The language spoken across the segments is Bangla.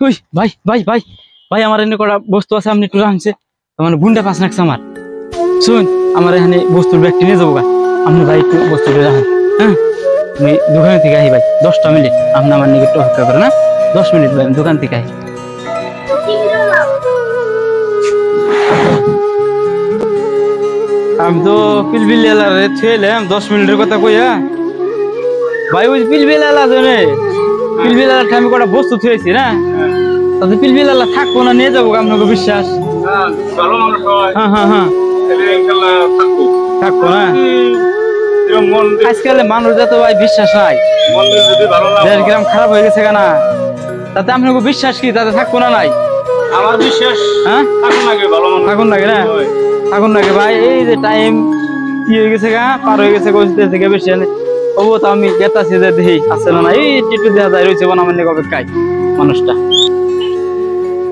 ওই ভাই ভাই ভাই ভাই আমার এনে কটা বস্তু আছে আপনি একটু রাখছে মানে গুন্ডা পাস রাখছে আমার শুন আমার এখানে বস্তুর ব্যাগটি নিয়ে যাবো গা আপনি ভাই একটু বস্তুটা রাখেন হ্যাঁ আমি দোকান থেকে আহি ভাই 10টা মিনিট আপনি আমার নিকে একটু অপেক্ষা করেন না 10 মিনিট ভাই আমি দোকান থেকে আহি আমি তো পিলপিল এলারে থুয়েলাম 10 মিনিটের কথা কইয়া ভাই ওই পিলপিল এলা জনে পিলপিল এলার আমি কটা বস্তু থুয়েছি না তাতে পিলপিল এলা থাকবো না নিয়ে যাবো আপনাকে বিশ্বাস ভালো মানুষ হয় হ্যাঁ হ্যাঁ হ্যাঁ ইনশাআল্লাহ থাকবো না মন আজকাল মানুষ যত ভাই বিশ্বাস নাই মন যদি ভালো না দেশ গ্রাম খারাপ হয়ে গেছে কেনা তাতে আপনাকে বিশ্বাস কি তাতে থাকবো না নাই আমার বিশ্বাস হ্যাঁ থাকুন লাগে ভালো মানুষ থাকুন লাগে না থাকুন লাগে ভাই এই যে টাইম কি হয়ে গেছে গা পার হয়ে গেছে কোচিতে থেকে বেশি ও তো আমি গেতাছি যে দেখি আছে না এই টিটু দেখা যায় রয়েছে বনামের নিকে অপেক্ষায় মানুষটা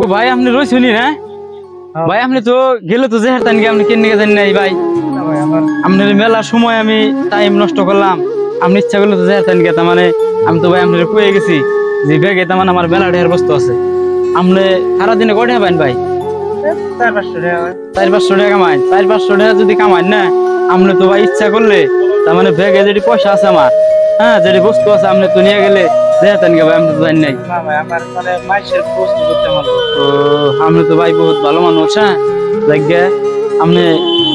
ও ভাই আপনি রয়েছেন হ্যাঁ ভাই আপনি তো গেলে তো জেহার তান আপনি কেন নিয়ে জানি নাই ভাই আপনার মেলার সময় আমি টাইম নষ্ট করলাম আপনি ইচ্ছা করলে তো জেহার তান গেতা মানে আমি তো ভাই আপনার কয়ে গেছি যে ব্যাগে তেমন আমার মেলা ঢের বস্তু আছে আপনি সারাদিনে কয়টা পাইন ভাই 400-500 টাকা কামাই 400-500 টাকা যদি কামাই না আপনি তো ভাই ইচ্ছা করলে তার মানে ব্যাগে যেটি পয়সা আছে আমার হ্যাঁ যেটি বস্তু আছে আপনি তো নিয়ে গেলে দেখাতেন গে ভাই আমি তো জানি নাই আপনি তো ভাই বহুত ভালো মানুষ হ্যাঁ লাগে আপনি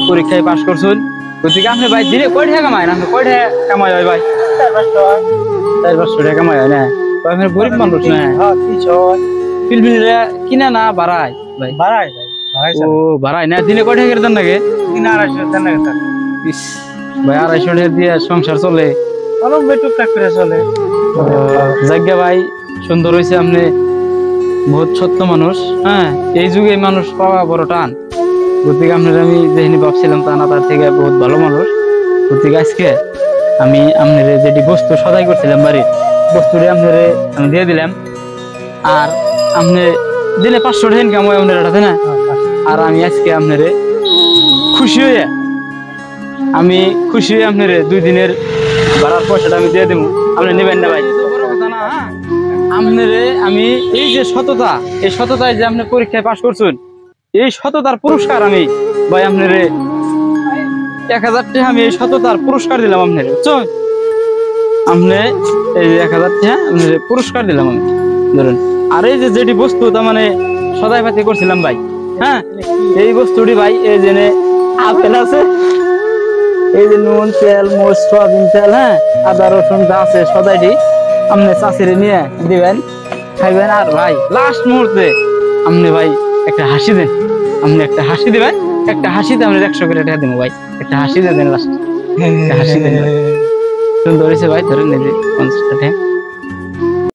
পরীক্ষায় পাস করছেন গতিকে আপনি ভাই দিনে কয় টাকা কামাই আপনি কয় টাকা কামাই হয় ভাই 400-500 টাকা কামাই হয় না আপনি গরিব মানুষ না পিলপিলরা কিনা না বাড়ায় ভাই ও বাড়ায় না দিনে কয় টাকা দেন নাকি 250 দেন নাকি ভাই 250 টাকা দিয়ে সংসার চলে টুকটাক করে চলে জায়গা ভাই সুন্দর হয়েছে আপনি বহুত সত্য মানুষ হ্যাঁ এই যুগে মানুষ পাওয়া বড় টান গতিকে আপনার আমি যেখানে ভাবছিলাম তা না তার থেকে বহুত ভালো মানুষ গতিকে আজকে আমি আপনার যেটি বস্তু সদাই করছিলাম বাড়ির বস্তুটা আপনার আমি দিয়ে দিলাম আর আপনি দিলে 500 টাকা ইনকাম হয় আপনার এটাতে না আর আমি আজকে আপনার খুশি হয়ে আপনার 2 দিনের ভাড়ার পয়সাটা আমি দিয়ে দেবো আপনি নেবেন না ভাই আপনারে আমি এই যে সততা এই সততায় যে আপনি পরীক্ষায় পাশ করছেন এই সততার পুরস্কার আমি ভাই আপনারে 1000 টাকা আমি এই সততার পুরস্কার দিলাম আপনারে বুঝছেন আপনি এই 1000 টাকা আপনারে পুরস্কার দিলাম আমি ধরুন আর এই যে যেটি বস্তু তার মানে সদাই পাতি করছিলাম ভাই হ্যাঁ এই বস্তুটি ভাই এই যে আপেল আছে এই যে নুন তেল মরিচ সয়াবিন তেল হ্যাঁ আদা রসুন যা আছে সদাইটি আপনি চাষিরে নিয়ে দিবেন খাইবেন আর ভাই লাস্ট মুহূর্তে আপনি ভাই একটা হাসি দেন আপনি একটা হাসি দিবেন একটা হাসিতে আপনি 100 করে টাকা দেবো ভাই একটা হাসি দেন লাস্ট হাসি দেন সুন্দর হয়েছে ভাই ধরেন 50 টাকা